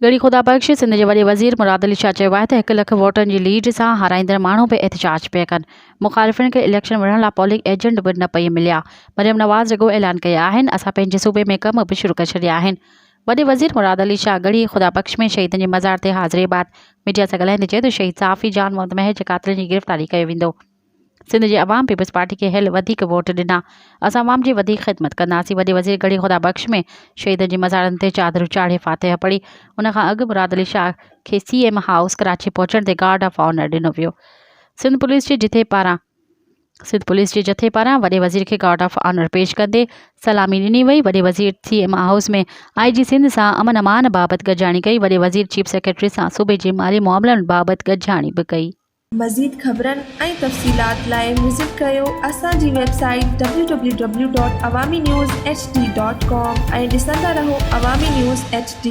गढ़ी ख़ुदा बख़्श सिंध जे वॾे वज़ीर मुराद अली शाह चयो आहे त 1 लख वोटनि जी लीड सां हाराईंदड़ माण्हू बि एहतजाज पिया कनि। मुख़ालिफ़िन खे इलेक्शन विढ़ण लाइ पोलिंग एजेंट बि न पई मिलिया। मरियम नवाज़ रुॻो ऐलान कया आहिनि, असां पंहिंजे सूबे में कम बि शुरू करे छॾिया आहिनि। वॾे वज़ीर मुराद अली शाह गढ़ी ख़ुदा बख़्श में शहीदनि जे मज़ार ते हाज़िरी बात मीडिया सां ॻाल्हाईंदे चयो त शहीद साफ़ी जान मोहम्मद महर जे क़ातिलनि जी गिरफ़्तारी कयो वेंदो। सिंध जे अवाम पीपल्स पार्टी खे हिल वधीक वोट ॾिना, असां अवाम जी वधीक ख़िदमत कंदासीं। वॾे वज़ीर गढ़ी ख़ुदा बख़्श में शहीदनि जी मज़ारनि ते चादरूं चाढ़े फातिहा पढ़ी। उन खां अॻु मुराद अली शाह खे CM हाउस कराची पहुचण ते गार्ड ऑफ ऑनर ॾिनो वियो। सिंध पुलिस जे जथे पारां वॾे वज़ीर खे गार्ड ऑफ ऑनर पेश कंदे सलामी ॾिनी वई। वॾे वज़ीर CM हाउस में IG सिंध सां अमन अमान बाबति गॾिजाणी कई। वॾे वज़ीर चीफ सेक्रेटरी सां सूबे जे माली मामलनि बाबति गॾिजाणी बि कई। मज़ीद ख़बरनि ऐं तफ़सीलात लाइ विज़िट कयो असांजी वेबसाइट www.awamiNewsHD.com ऐं ॾिसंदा रहो अवामी न्यूज़ HD।